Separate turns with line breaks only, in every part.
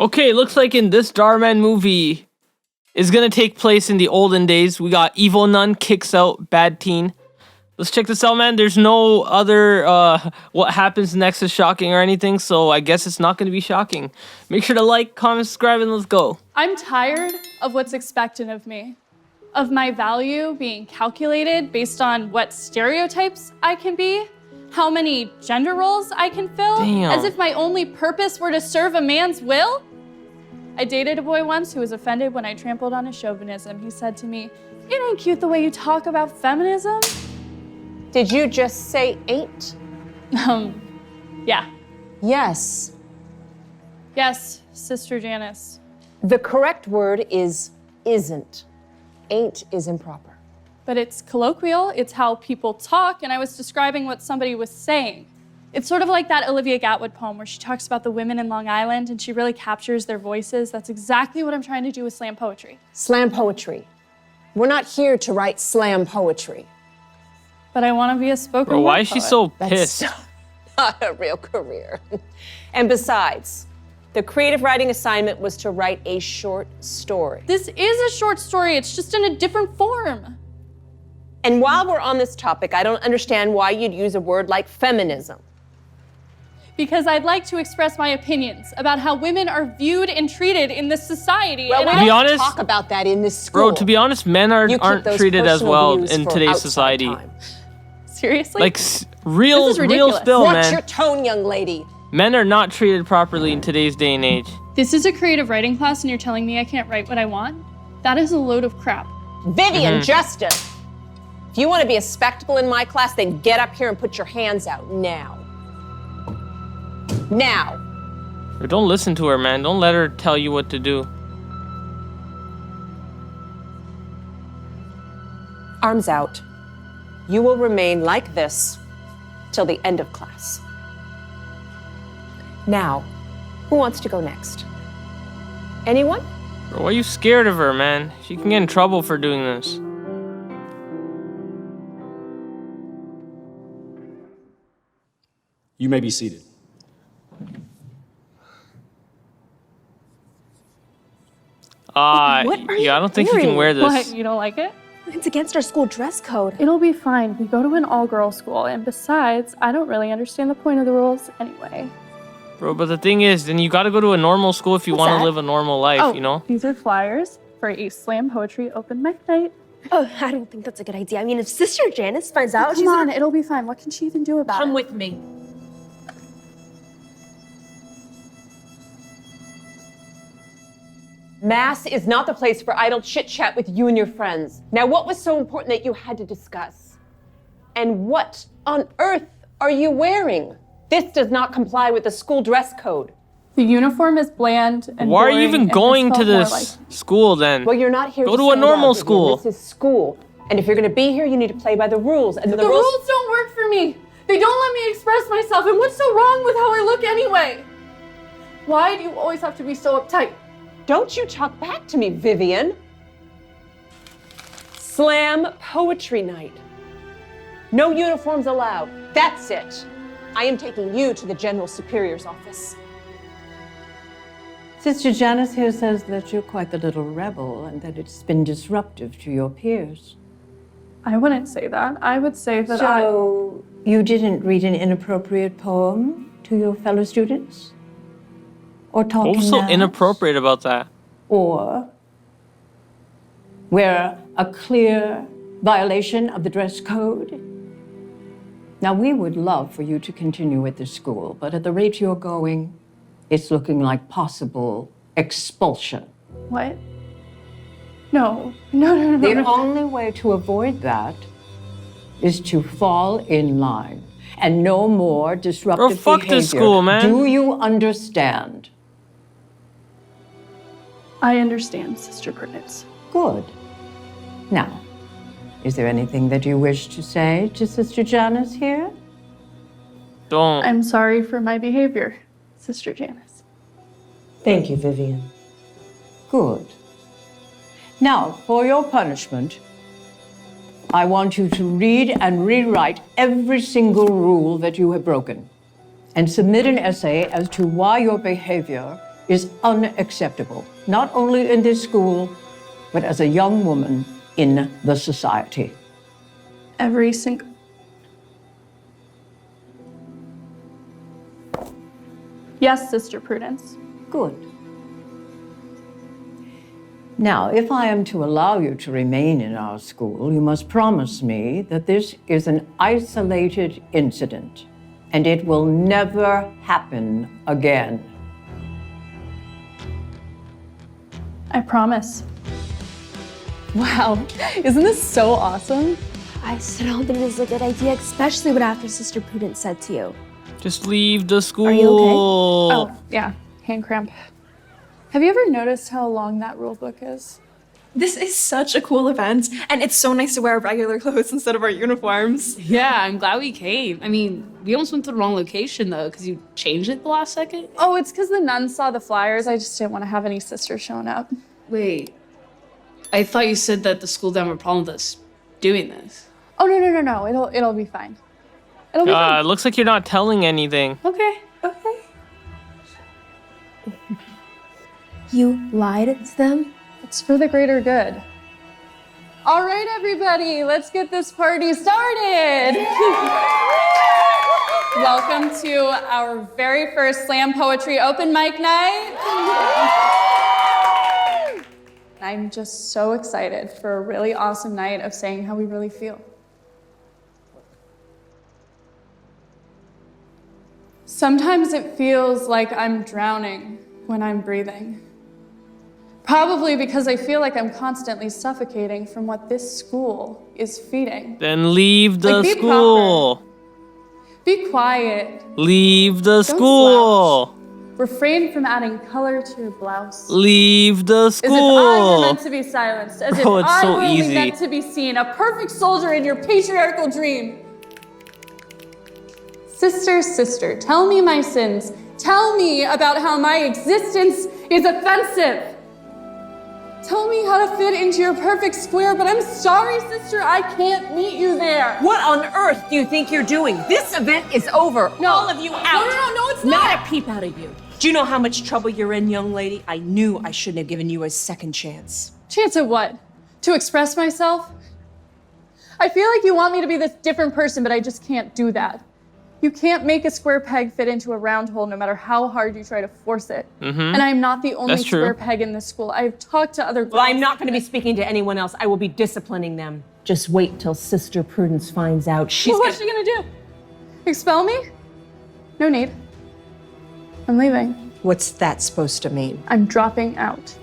Okay, looks like in this Dhar Mann movie is gonna take place in the olden days. We got evil nun kicks out bad teen. Let's check this out, man. There's no other what happens next is shocking or anything, so I guess it's not gonna be shocking. Make sure to like, comment, subscribe, and let's go.
I'm tired of what's expected of me, of my value being calculated based on what stereotypes I can be, how many gender roles I can fill, as if my only purpose were to serve a man's will. I dated a boy once who was offended when I trampled on his chauvinism. He said to me, "It ain't cute the way you talk about feminism."
Did you just say ain't?
Yeah.
Yes.
Yes, Sister Janice.
The correct word is isn't. Ain't is improper.
But it's colloquial, it's how people talk, and I was describing what somebody was saying. It's sort of like that Olivia Gatwood poem where she talks about the women in Long Island and she really captures their voices. That's exactly what I'm trying to do with slam poetry.
Slam poetry. We're not here to write slam poetry.
But I want to be a spoken word
Bro, why is she
poet.
so pissed?
That's not a real career. And besides, the creative writing assignment was to write a short story.
This is a short story, it's just in a different form.
And while we're on this topic, I don't understand why you'd use a word like feminism.
Because I'd like to express my opinions about how women are viewed and treated in this society.
Well,
and
we
To be
don't
honest-
talk about that in this school.
Bro, to be honest, men
You keep
aren't
those
treated as
personal
well
views
in
for
today's
outside
society.
time.
Seriously?
Like real
This is ridiculous.
spill,
Watch
man.
your tone, young lady.
Men are not treated properly in today's day and age.
This is a creative writing class and you're telling me I can't write what I want? That is a load of crap.
Vivian, Justin, if you want to be a spectacle in my class, then get up here and put your hands out now. Now.
Don't listen to her, man. Don't let her tell you what to do.
Arms out. You will remain like this till the end of class. Now, who wants to go next? Anyone?
Bro, why are you scared of her, man? She can get in trouble for doing this.
You may be seated.
Yeah, I don't think you can wear this.
What, you don't like it?
It's against our school dress code.
It'll be fine. We go to an all-girls school, and besides, I don't really understand the point of the rules anyway.
Bro, but the thing is, then you gotta go to a normal school if you want to live a normal life, you know?
These are flyers for a slam poetry open mic night.
Oh, I don't think that's a good idea. I mean, if Sister Janice finds out,
Come on, it'll be fine. What can she even do about it?
Come with me. Mass is not the place for idle chit-chat with you and your friends. Now, what was so important that you had to discuss? And what on earth are you wearing? This does not comply with the school dress code.
The uniform is bland and
Why are you
boring,
even
and
going
this
to
felt more
this school then?
Well, you're not here
Go
to
to a
stand
normal
out, Vivian.
school.
This is school. And if you're going to be here, you need to play by the rules. And
The rules don't work for me. They don't let me express myself. And what's so wrong with how I look anyway? Why do you always have to be so uptight?
Don't you talk back to me, Vivian. Slam poetry night. No uniforms allowed. That's it. I am taking you to the General Superior's office.
Sister Janice here says that you're quite the little rebel and that it's been disruptive to your peers.
I wouldn't say that. I would say that
So, you didn't read an inappropriate poem to your fellow students? Or talk
What was
in
so
mass?
inappropriate about that?
Or wear a clear violation of the dress code? Now, we would love for you to continue at this school, but at the rate you're going, it's looking like possible expulsion.
What? No. No.
The only way to avoid that is to fall in line and no more disruptive
fuck
behavior.
this school, man.
Do you understand?
I understand, Sister Prudence.
Good. Now, is there anything that you wish to say to Sister Janice here?
Don't.
I'm sorry for my behavior, Sister Janice.
Thank you, Vivian. Good. Now, for your punishment, I want you to read and rewrite every single rule that you have broken and submit an essay as to why your behavior is unacceptable, not only in this school, but as a young woman in the society.
Every single... Yes, Sister Prudence.
Good. Now, if I am to allow you to remain in our school, you must promise me that this is an isolated incident and it will never happen again.
I promise. Wow, isn't this so awesome?
I still don't think this is a good idea, especially what after Sister Prudence said to you.
Just leave the school.
Are you okay?
Oh, yeah, hand cramp. Have you ever noticed how long that rule book is?
This is such a cool event, and it's so nice to wear regular clothes instead of our uniforms.
Yeah, I'm glad we came. I mean, we almost went to the wrong location, though, because you changed it the last second.
Oh, it's because the nuns saw the flyers. I just didn't want to have any sisters showing up.
Wait, I thought you said that the school didn't have a problem with us doing this.
Oh, no. It'll be fine. It'll be fine.
It looks like you're not telling anything.
Okay.
You lied to them?
It's for the greater good. All right, everybody, let's get this party started. Welcome to our very first slam poetry open mic night. I'm just so excited for a really awesome night of saying how we really feel. Sometimes it feels like I'm drowning when I'm breathing. Probably because I feel like I'm constantly suffocating from what this school is feeding.
Then leave the
Like, be
school.
proper. Be quiet.
Leave the
Don't
school.
slouch. Refrain from adding color to your blouse.
Leave the
As if I were
school.
meant to be silenced. As
Bro,
if
it's
I
so
were only
easy.
meant to be seen. A perfect soldier in your patriarchal dream. Sister, tell me my sins. Tell me about how my existence is offensive. Tell me how to fit into your perfect square, but I'm sorry, sister, I can't meet you there.
What on earth do you think you're doing? This event is over.
No.
All of you out.
No, it's
Not
not.
a peep out of you. Do you know how much trouble you're in, young lady? I knew I shouldn't have given you a second chance.
Chance of what? To express myself? I feel like you want me to be this different person, but I just can't do that. You can't make a square peg fit into a round hole no matter how hard you try to force it. And I'm not the only
That's true.
square peg in this school. I've talked to other girls.
Well, I'm not going to be speaking to anyone else. I will be disciplining them. Just wait till Sister Prudence finds out. She's
Well, what's she gonna do? Expel me? No need. I'm leaving.
What's that supposed to mean?
I'm dropping out.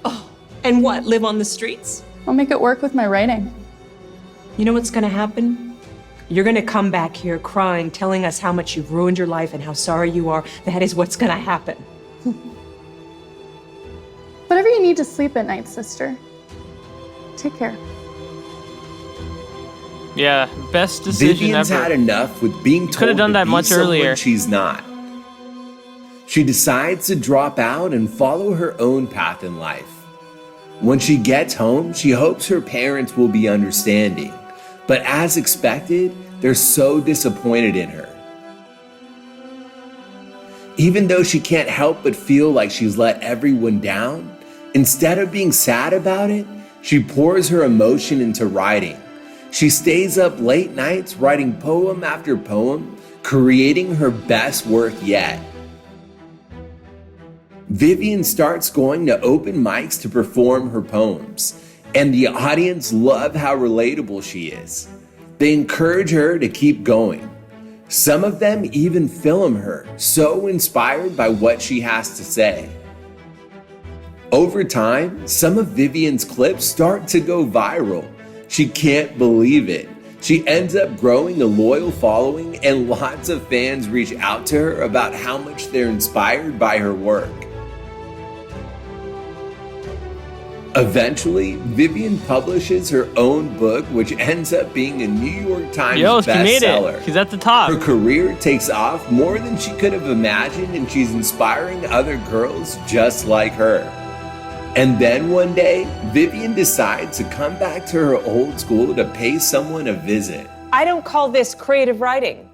And what, live on the streets?
I'll make it work with my writing.
You know what's gonna happen? You're gonna come back here crying, telling us how much you've ruined your life and how sorry you are. That is what's gonna happen.
Whatever you need to sleep at night, sister. Take care.
Yeah, best decision
Vivian's
ever.
had enough with being told
Could've done
to
that
be
much
someone
earlier.
she's not. She decides to drop out and follow her own path in life. When she gets home, she hopes her parents will be understanding, but as expected, they're so disappointed in her. Even though she can't help but feel like she's let everyone down, instead of being sad about it, she pours her emotion into writing. She stays up late nights writing poem after poem, creating her best work yet. Vivian starts going to open mics to perform her poems, and the audience love how relatable she is. They encourage her to keep going. Some of them even film her, so inspired by what she has to say. Over time, some of Vivian's clips start to go viral. She can't believe it. She ends up growing a loyal following, and lots of fans reach out to her about how much they're inspired by her work. Eventually, Vivian publishes her own book, which ends up being a New York Times
Yo, she made
bestseller.
it. She's at the top.
Her career takes off more than she could have imagined, and she's inspiring other girls just like her. And then one day, Vivian decides to come back to her old school to pay someone a visit.
I don't call this creative writing.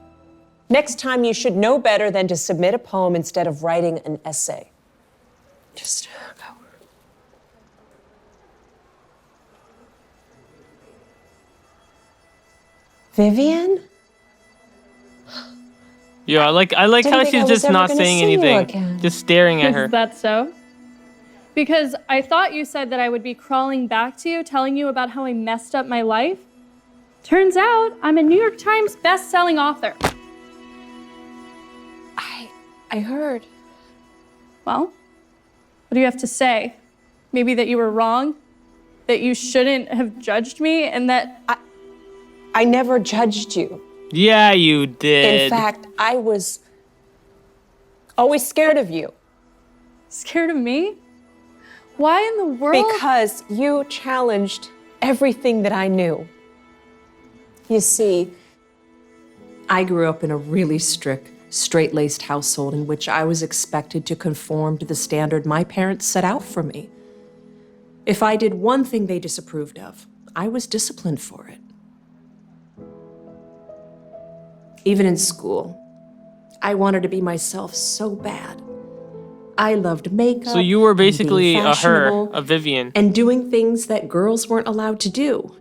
Next time you should know better than to submit a poem instead of writing an essay.
Just go.
Vivian?
Yeah, I like
Didn't
how
think I
she's
was
just
ever
not
gonna
saying
see you
anything,
again.
just staring at her.
Is that so? Because I thought you said that I would be crawling back to you, telling you about how I messed up my life. Turns out I'm a New York Times best-selling author.
I heard.
Well, what do you have to say? Maybe that you were wrong? That you shouldn't have judged me and that
I never judged you.
Yeah, you did.
In fact, I was always scared of you.
Scared of me? Why in the world?
Because you challenged everything that I knew. You see,
I grew up in a really strict, straight-laced household in which I was expected to conform to the standard my parents set out for me. If I did one thing they disapproved of, I was disciplined for it. Even in school, I wanted to be myself so bad. I loved makeup.
So you were
and being
basically a her,
fashionable,
a Vivian.
and doing things that girls weren't allowed to do.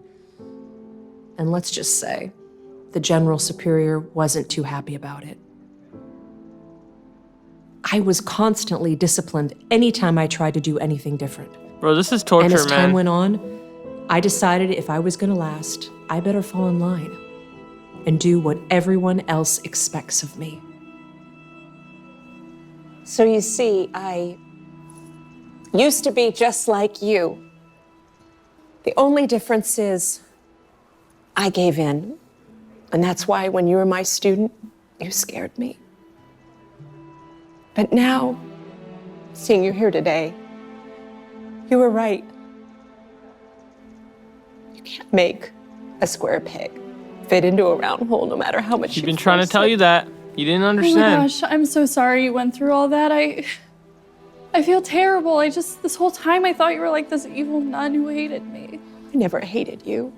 And let's just say, the general superior wasn't too happy about it. I was constantly disciplined anytime I tried to do anything different.
Bro, this is torture,
And as time
man.
went on, I decided if I was gonna last, I better fall in line and do what everyone else expects of me.
so you see, I used to be just like you. The only difference is I gave in. And that's why when you were my student, you scared me. But now, seeing you here today, you were right. You can't make a square peg fit into a round hole no matter how much
She's
you
been trying to
force
tell
it.
you that. You didn't
Oh my
understand.
gosh, I'm so sorry you went through all that. I feel terrible. This whole time I thought you were like this evil nun who hated me.
I never hated you.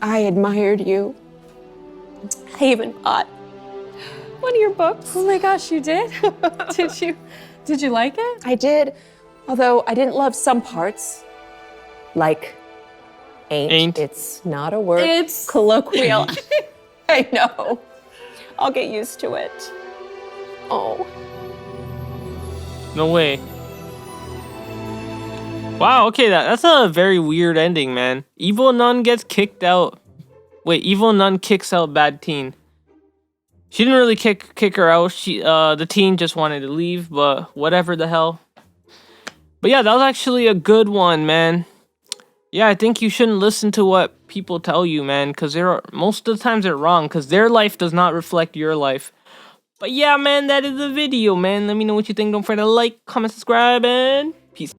I admired you. I even bought one of your books.
Oh my gosh, you did? Did you like it?
I did, although I didn't love some parts. Like ain't. It's not a word.
It's
colloquial. I know. I'll get used to it. Oh.
No way. Wow, okay, that's a very weird ending, man. Evil nun gets kicked out. Wait, evil nun kicks out bad teen. She didn't really kick her out. The teen just wanted to leave, but whatever the hell. But yeah, that was actually a good one, man. Yeah, I think you shouldn't listen to what people tell you, man, because most of the times they're wrong, because their life does not reflect your life. But yeah, man, that is the video, man. Let me know what you think. Don't forget to like, comment, subscribe, and